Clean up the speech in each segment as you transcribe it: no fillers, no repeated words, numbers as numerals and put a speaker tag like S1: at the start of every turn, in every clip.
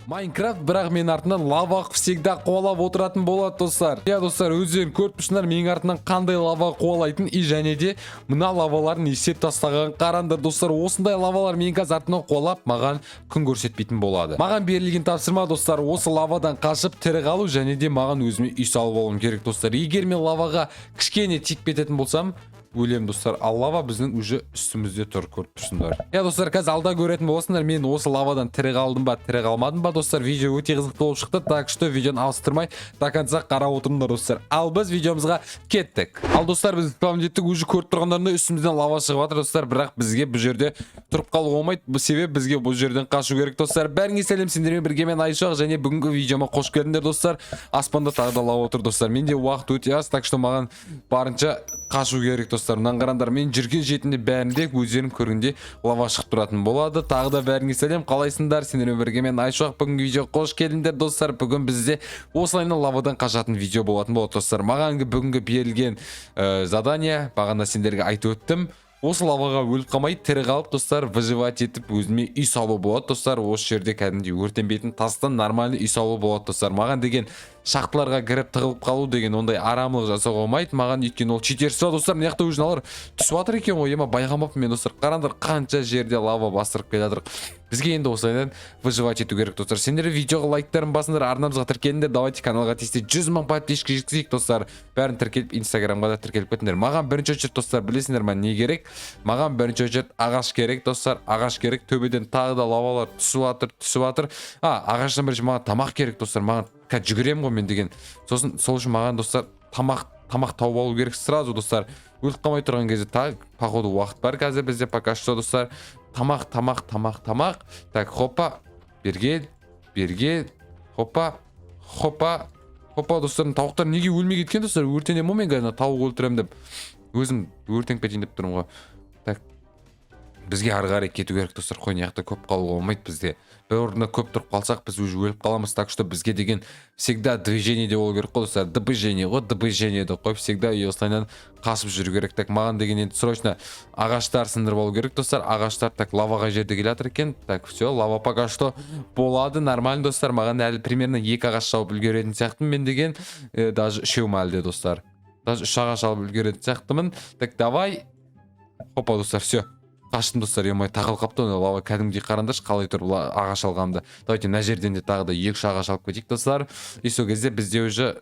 S1: Майнкрафт бірақ мен артынан лава всегда қуалап отыратын болады достар. Я достар, өздерің көріп тұрсыңдар менің артынан қандай лава қуалайтын, и және де мына лаваларын есеп тастаған қараңдар достар. Осындай лавалар менің қазір артынан қуалап маған күн көрсетпейтін болады. Маған берілген тапсырма достар, осы лавадан қашып тірі қалу және де маған өзіме үй салып алуым керек достар. Егер мен лаваға кішкене тиіп кететін болсам, өлем достар. Ал лава біздің уже үстімізде тұр, көріп тұрсыңдар. Я достар, қазір алда көретін боласыңдар, мен осы лавадан тірі қалдым ба, тірі қалмадым ба достар. Видео өте қызықты болып шықты. Так что видеоны ауыстырмай до конца қарап отырыңдар достар. Ал біз видеомызға кеттік. Ал достар, біз міндетті уже көріп тұрғандарында үстімізден лава шығып жатыр достар, бірақ бізге бұл жерде тұрып қалуға болмайды. Бұл себеп бізге бұл жерден қашу керек достар. Бәріңе сәлем, сендермен бірге мен Айшақ, және бүгінгі видеома қош келдіңдер достар. Аспанда тағы да лава отыр достар. Менде уақыт өте аз, так что маған барынша қашу керек достар. Мынан қараңдар, мен жүрген жетінде бәрінде өздерің көргенде лава шығып тұратын болады. Тағы да бәріңе сәлем, қалайсыңдар? Сендермен бірге мен Айшақ. Бүгінгі видео қош келдіңдер достар. Бүгін бізде осылайынан лавадан қашатын видео болатын болады достар. Маған бүгінгі берілген задание бағана сендерге айтып өттім. Осы лаваға өліп қалмай тірі қалып достар, выживать етіп өзіме үй салу болады достар. Осы жерде кәдімгідей өртенбейтін тастан нормальный үй салу болады достар. Маған деген шахталарға кіріп тығылып қалу деген ондай арамлық жасауға болмайды. Маған өйткені ол читерство достар. Мына жақта уже алар түсіп жатыр екен ғой. Ема байқамаппын мен достар. Қараңдар, қанша жерде лава бастырып келе жатыр. Бізге енді осылайдан выживать ету керек достар. Сендер видеоға лайктарын басыңдар, арнамызға тіркеліңдер. Давайте каналға тезде 100 000 подписчик жеткізейік достар. Бәрін тіркеліп инстаграмға да тіркеліп кетіңдер. Маған бірінші очередь достар, білесіңдер ме не керек? Маған бірінші очередь ағаш керек достар. Ағаш керек. Төбеден тағы да лавалар түсіп жатыр. Ағаштан бірінші маған тамақ керек достар. Маған жүгіремін ғой мен деген. Сосын сол үшін маған достар тамақ тауып алу керек сразу достар. Өліп қалмай тұрған кезде тағы походу уақыт бар қазір бізде пока что достар. Тамақ. Так, хопа, бергел, хопа достар. Тауықтар неге өлмей кеткен достар? Өртенем ме мен ғана тауық өлтірем деп. Өзім өртеніп кетейін деп тұрмын ғой. Так, бізге ары қарай кету керек достар. Қой, мына жақта көп қалуға болмайды бізде. Бір орында көп тұрып қалсақ, біз уже өліп қаламыз. Так что бізге деген всегда движение де болу керек қой достар. Движение де қойып, всегда осылайынан қасып жүру керек. Так, маған деген енді срочно ағаштар сындырып алу керек достар. Ағаштар так лаваға жерде келе жатыр екен. Так, все, лава пока что болады, нормально достар. Маған әлі примерно 2 ағаш шауып үлгеретін сияқтымын мен деген, даже 3 әлде достар. Даже 3 ағаш алып үлгеретін сияқтымын. Так, давай. Хопа достар, все. Қаштым достар, емай тағыл қапты, лава кәдімгідей қараңдаршы қалай тұрып ағаш алғанымды. Давайте мына жерден де тағы да 2-3 ағаш алып кетейік достар. И сол кезде бізде уже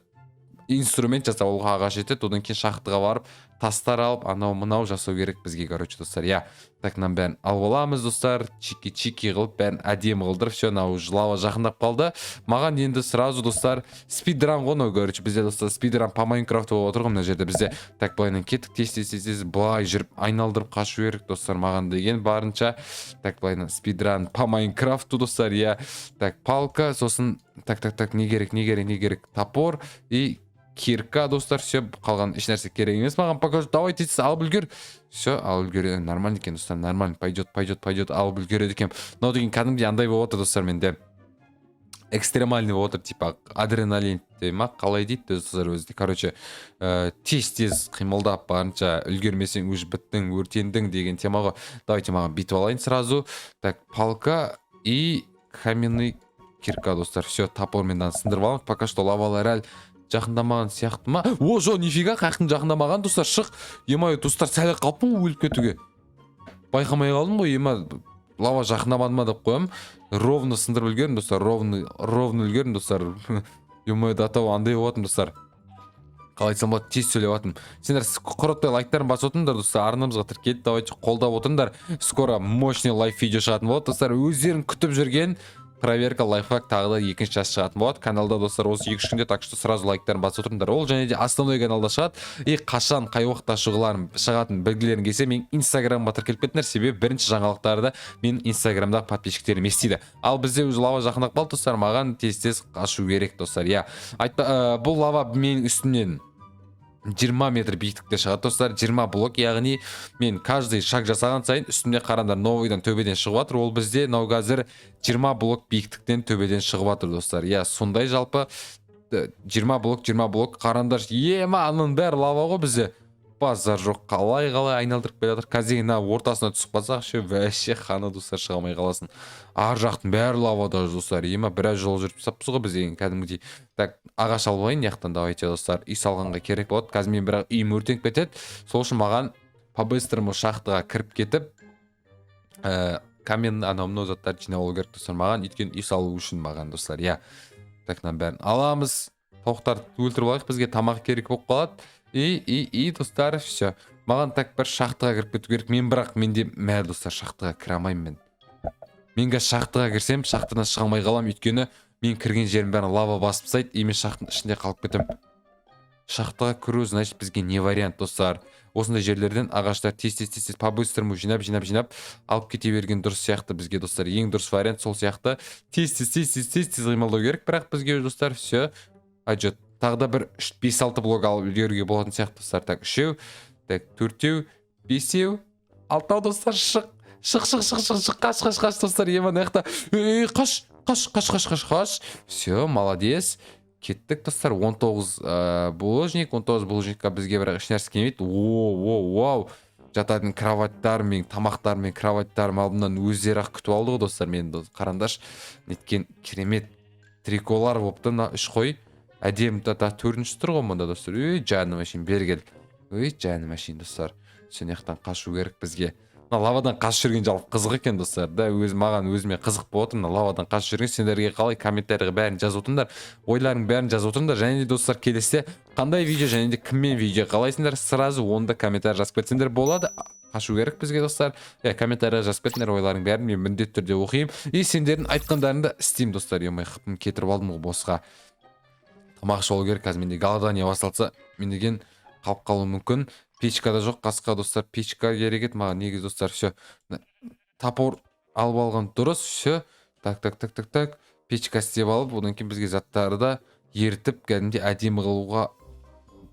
S1: инструмент жасап алуға ағаш етеді. Одан кейін шахтаға барып тастар алып, анау-мынау жасау керек бізге, короче достар. Я так нам бәрін алып аламыз достар. Чики қылып бәрін әдемі қылдырып, все, мынау лава жақындап қалды. Маған енді сразу достар спидран ғой, короче, бізде достар спидран по Майнкрафту болып отыр ғой мына жерде бізде. Так, былайынан кеттік, тез былай жүріп айналдырып қашу керек достар. Маған деген барынша. Так, былайынан спидран по Майнкрафту достар. Я так, палка, сосын так, не керек? Топор и кирка достар. Все, қалған еш нәрсе керек емес маған. Пока давайте алып үлгер. Все, алып үлгер. Нормально екен достар, нормально. Пойдет. Алып үлгереді екен. Мынау деген кәдімгідей андай болып отыр достар менде. Экстремальный болып отыр, типа адреналин ма, қалай дейді достар өзі. Короче, тез қимылдап барынша үлгермесең уже біттің, өртендің деген тема ғой. Давайте маған битіп алайын сразу. Так, палка и каменный кирка достар. Все, топормен сындырып аламын. Пока что лавалар әлі жақындамаған сияқты ма? О, жо, нифига, қайықтың жақындамаған достар, шық. Емай, достар, сәл қалыппын өліп кетуге. Байқамай қалдым ғой, ема, лава жақындамады ма деп қоям. Ровно сындырып үлгердім достар, ровно үлгердім достар. Емай, датау андай болатым достар. Қалай айтсам болады, тез сөйлеп атым. Сендер құроттай лайктарын басып отырыңдар достар, арнамызға тіркеліп, давайте қолдап отырыңдар. Скоро мощный лайф видео шығатын болады достар. Өздерің күтіп жүрген проверка лайфхак тағы да екінші час шығатын болады каналда достар осы 2-3 күнде. Так что сразу лайктарын басып отырыңдар. Ол және де основной каналда шығады. И қашан қай уақытта шығатын білгілерін келсе мен инстаграмға тіркеліп кетіңдер. Себебі бірінші жаңалықтарды мен инстаграмда подписчиктерім естиді. Ал бізде уже лава жақындап қалды достар. Маған тез қашу керек достар. Я бұл лава менің үстімнен 20 метр биіктікте шығады достар. 20 блок, яғни мен каждый шаг жасаған сайын үстімде қарандар новыйдан төбеден шығып жатыр. Ол бізде нау қазір 20 блок биіктіктен төбеден шығып жатыр достар. Я сондай жалпы 20 блок қарандар. Ема, аның бәрі лава ғой бізде. базар жоқ, қалай айналдырып келе жатыр. Қазір мына ортасына түсіп қалсақ ше вообще хана достар шыға алмай қаласың. Ар жақтың бәрі лавада достар. Ема біраз жол жүріп тастаппыз ғой біз деген кәдімгідей. Так, ағаш алып алайын яқтан давайте достар. Үй салғанға керек болады. Қазір мен бірақ үйім өртеніп кетеді. Сол үшін маған по-быстрому шахтаға кіріп кетіп, камен анау мынау заттарды жинап алу керек достар маған. Өйткені үй салу үшін маған достар. Я. Так, бәрін аламыз. Тауықтарды өлтіріп алайық, бізге тамақ керек болып қалады. И достар, все. Маған так бір шахтаға кіріп кету керек. Менде мәл достар шахтаға кіре алмаймын мен. Мен шахтаға кірсем, шахтадан шыға алмай қаламын, өйткені мен кірген жерім бәрін лава басып тастайды, и мен шахтаның ішінде қалып кетемін. Шахтаға кіру, значит, бізге не вариант достар. Осындай жерлерден ағаштар тез по-быстрому жинап алып кете берген дұрыс сияқты бізге достар. Ең дұрыс вариант сол сияқты. Тез қимылдау керек, бірақ бізге достар все. Ajot. Тағы да бір 5-6 блок алып үлгеруге болатын сияқты достар. Так, 3, так, 4, 5, 6 достар, шық достар. Еман аяқта. Қаш. Все, молодец. Кеттік достар. 19 булыжникқа бізге бір ешнәрсе келмейді. Вау. Жататын кроваттар мен тамақтар мен кроваттарым алдымнан өздері ақ күтіп алды ғой достар. Мен қарандаш неткен керемет триколар болыпты. 3 қой. Әдемі тата 4-ші тұр ғой мұнда достар. Жаным әшейін бергел. Жаным әшейін достар. Сен яқтан қашу керек бізге. Лавадан қашып жүрген жалып қызық екен достар. Да, маған өзіме қызық болып отыр. Лавадан қашып жүрген сендерге қалай комментарийға бәрін жазып отырыңдар. Ойларың бәрін жазып отырыңдар. Және де достар келесі қандай видео және де кіммен видео қалайсыңдар, сразу онда комментарий жазып кетсеңдер болады. Қашу керек бізге достар. Комментарий жазып кетіңдер, ойларың бәрін мен міндетті түрде оқимын. И сендердің айтқандарыңды істеймін достар. Қыпым кетіріп алдым ғой босқа. Тамақ жолу керек. Қазір менде голодание басталса, мен деген қалып қалуы мүмкін. Печкада жоқ, қасқа достар. Печка керек еді маған. Негіз достар, все. Топор алып алған дұрыс, все. Так. Печка істеп алып, одан кейін бізге заттарды ертіп, кәдімгідей әдемі қылуға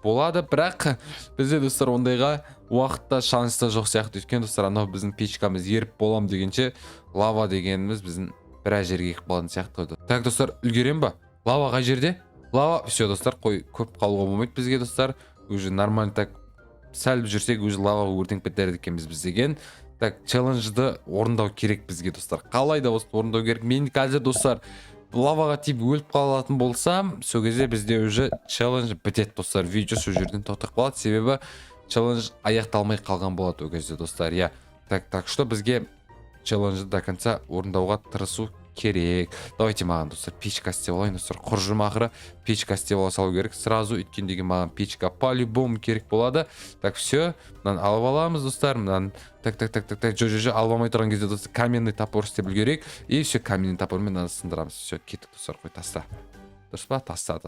S1: болады. Бірақ бізде достар ондайға уақытта шанста жоқ сияқты. Өйткені достар, анау біздің печкамыз еріп болам дегенше, лава дегеніміз біздің біраз жерге кеп қалатын сияқты. Так достар, үлгерем ба? Лава қай жерде? Лава, все достар, қой көп қалуға болмайды бізге достар. Уже нормально так сәл жүрсек, уже лава өртеніп кетер екенбіз біз деген. Так, челленджді орындау керек бізге достар. Қалай да болсын орындау керек. Мен қазір достар лаваға тиіп өліп қалатын болсам, сол кезде бізде уже челлендж бітеді достар. Видео сол жерден тоқтап қалады, себебі челлендж аяқталмай қалған болады ол кезде достар. Я. Так что бізге челленджді до конца орындауға тырысу керек. Давайте маған достар печка істеп алайын достар. Құржым ақыры печка істеп ала салу керек сразу. Өткендегі маған печка по-любому керек болады. Так, все. Мынаны алып аламыз достар. Мынаны так. Жо. Алып алмай тұрған кезде достар каменный топор істеп үлгерейік. И все, каменный топормен мынаны сындырамыз. Все, кеттік достар. Қой, таста. Дұрыс па? Таста.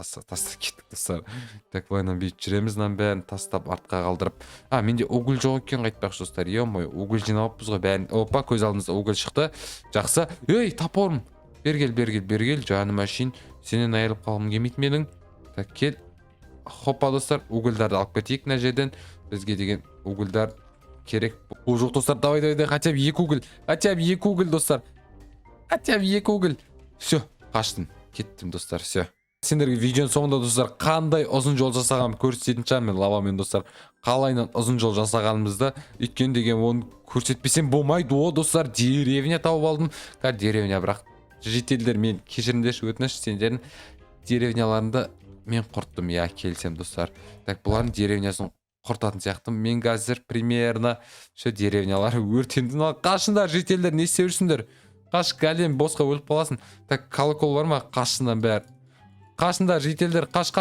S1: Кеттік достар. Так, былайынан бүйтіп жүреміз. Мынаны бәрін тастап артқа қалдырып. Менде уголь жоқ екен, қайтпақшы достар. Ё-мой, уголь жинаппыз ғой бәрін. Опа, көз алдымызда уголь шықты. Жақсы. Ей, топорым. Бергел. Жаным әшейін. Сенен айырылып қалғым келмейді менің. Так, кел. Хоппа достар, угольдарды алып кетейік мына жерден. Бізге деген угольдар керек. Ол жоқ достар, давай. Хотя бы 2 уголь достар. Все, қаштым. Кеттім достар, все. Сендерге видеоның соңында достар қандай ұзын жол жасағанымды көрсететін шығармын. Мен лавамен достар қалайынан ұзын жол жасағанымызды, өйткені деген оны көрсетпесем болмайды. О достар, деревня тауып алдым. Деревня, бірақ жителдер, мен кешірімдерші өтініш, сендердің деревняларында мен құрттым. Я келсем достар. Так, бұлардың деревнясын құртатын сияқты. Мен қазір примерно ше деревнялар өртенді. Қашындар жителдер, не істеп жүрсіңдер? Қаш, кәлем босқа өліп қаласың. Так, колокол бар ма? Қашынан бәрі. Қашындар жителдер, қаш.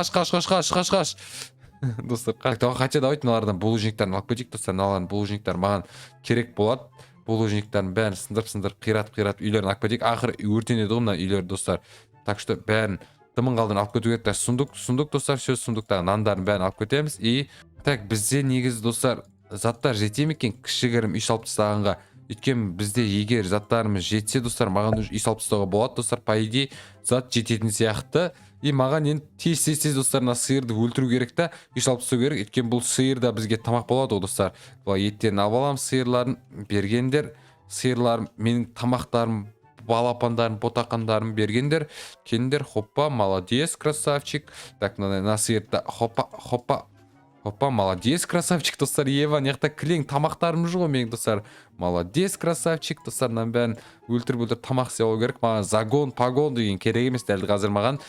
S1: Достар, хотя давайте мыналардан булыжниктарын алып кетейік достар. Мыналардың булыжниктар маған керек болады. Булыжниктарын бәрін сындырып қиратып үйлерін алып кетейік. Ақыры өртенеді ғой мына үйлер достар. Так что бәрін дымын қалдырын алып кету керек. Сундук достар, все сундуктағы нандарын бәрін алып кетеміз. И так, бізде негізі достар заттар жете ме екен кішігірім үй салып тастағанға? Өйткені бізде егер заттарымыз жетсе достар, маған үй салып тастауға болады достар. По идее, зат жететін сияқты. И маған енді тез достар мына сиырды өлтіру керек та, үй салып тастау керек. Өйткені бұл сиыр да бізге тамақ болады ғой достар. Бұл еттерін алып аламын, сиырларын бергендер, сиырларым менің тамақтарым, балапандарым, ботақандарым бергендер. Келіндер, хоппа, молодец, красавчик. Так, мына сиырды хоппа. Опа, молодец, красавчик достар. Ева, мына кілең тамақтарымыз ғой менің достар. Молодец, красавчик достар. Мынаның бәрін өлтіріп тамақ істеп алу керек. Маған загон, погон деген керек емес дәл қазір маған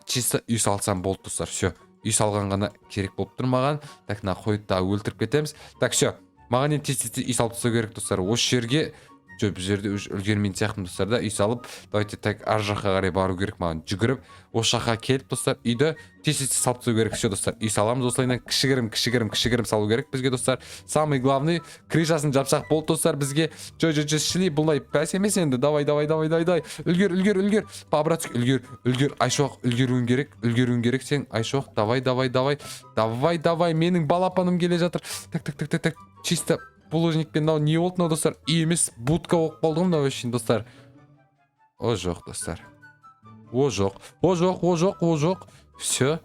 S1: чисто үй салсам болды достар. Все. Үй салған ғана керек болып тұр маған. Так, мына қойды да өлтіріп кетеміз. Так, все. Маған енді тез үй салып тастау керек достар. Осы жерге жоқ, бұл жерде үлгермейтін сияқтымын достар да. Үй салып, давайте так ар жаққа қарай бару керек маған. Жүгіріп, осы жаққа келіп достар, үйді тез салып тастау керек. Все достар. Үй саламыз осылайынан кішігірім салу керек бізге достар. Самый главный крышасын жапсақ болды достар бізге. Жо, шли бұлай пәс емес енді. Давай. Үлгер. По-братски үлгер. Айшоқ, үлгеруің керек сен. Айшоқ, давай. Менің балапаным келе жатыр. Так. Чисто булыжникпен мынау не болды мынау достар? Үй емес, будка болып қалды мынау үшін достар. О жоқ достар. О жоқ. Все.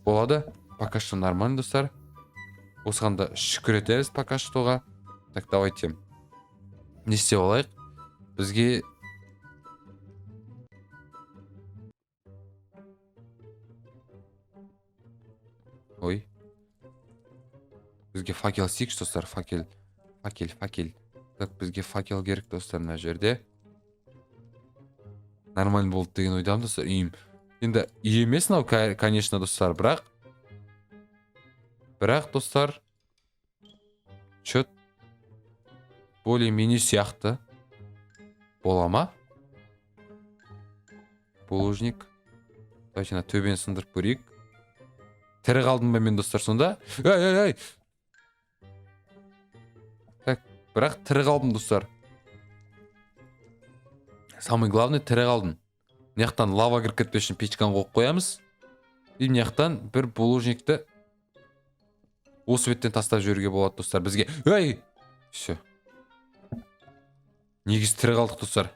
S1: Болады. Пока что нормально достар. Осығанда шүкір етеміз пока штоға. Так, давайте. Не істеп алайық? Бізге ой. Бізге факел істейікші достар, факел. Так, бізге факел керек достар мына жерде. Нормально болды деген ойдамын достар. Үйім. Енді үй емес мынау, конечно достар, бірақ достар, чөт более-менее сияқты. Бола ма? Булыжник. Давайте на төбені сындырып көрейік. Тірі қалдым ба мен достар сонда? Ай. Так, бірақ тірі қалдым достар. Самый главный тірі қалдым. Мынаяқтан лава кіріп кетпес үшін печканы қойып қоямыз. И мынаяқтан бір булыжникті осы беттен тастап жіберуге болады достар бізге. Ай! Все. Негіз тірі қалдық достар.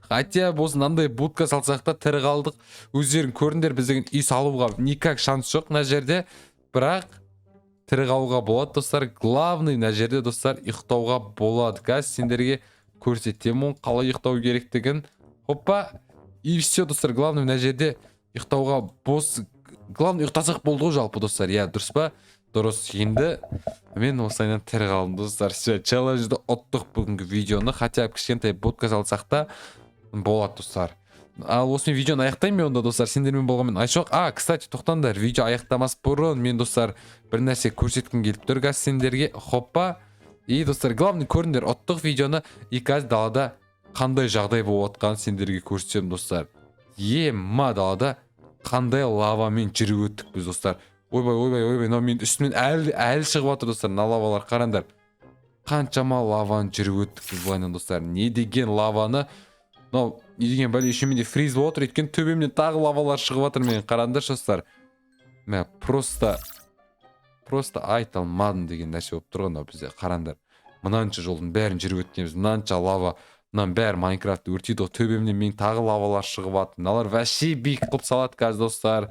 S1: Хотя болсын андай будка салсақ та тірі қалдық. Өздерің көріңдер, біздің үй салуға никак шанс жоқ мына жерде. Бірақ тірі қалуға болады достар. Главный мына жерде достар ұйықтауға болады. Қазір сендерге көрсетемін қалай ұйықтау керектігін. Хоппа. И все достар. Главный мына жерде ұйықтауға бос. Главный ұйықтасақ болды ғой жалпы достар. Дұрыс па? Дұрыс. Енді мен осылайынан тірі қалдым достар. Челленджді ұттық бүгінгі видеоны. Хотя кішкентай будка салсақ та болады достар. Ал осымен видеоны аяқтаймын мен онда достар. Сендермен болғанмен Айшоқ. Кстати, тоқтаңдар. Видео аяқтамас бұрын мен достар бір нәрсе көрсеткім келіп тұр қазір сендерге. Хоппа. И достар, главный көріңдер ұттық видеоны. И қазір далада қандай жағдай болып отқанын сендерге көрсетемін достар. Далада қандай лавамен жүріп өттік біз достар. Ойбай, мен үстімен әлі шығып жатыр достар. Мына лавалар қараңдар. Қаншама лаваны жүріп өттік біз бұлайынан достар. Не деген лаваны, не деген бәле ішіменде фриз болып отыр. Өйткені төбемнен тағы лавалар шығып жатыр мен. Қараңдар достар. Мен просто айта алмадым деген нәрсе болып тұрған бізде. Қараңдар. Мынанша жолдың бәрін жүріп өткенбіз. Мынанша лава, мынаның бәрі Майнкрафтты өртейді. Төбемнен мен тағы лавалар шығып жатыр. Мыналар вообще биік қылып салады қазір достар.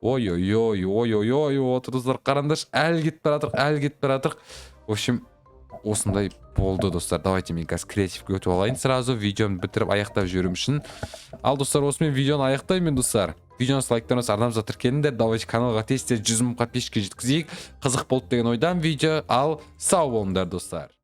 S1: Ой, отыр достар. Қараңдаршы, әлі кетіп баратыр. В общем, осындай болды достар. Давайте мен қазір креативке өтіп алайын. Сразу видеоны бітіріп аяқтап жүрім үшін. Ал достар, осымен видеоны аяқтаймын достар. Видеоны лайктарыңыз ардамызға тіркеліңдер. Давайте каналға тез 100 000 подписчикке жеткізейік. Қызық болды деген ойдан видео. Ал сау болыңдар достар.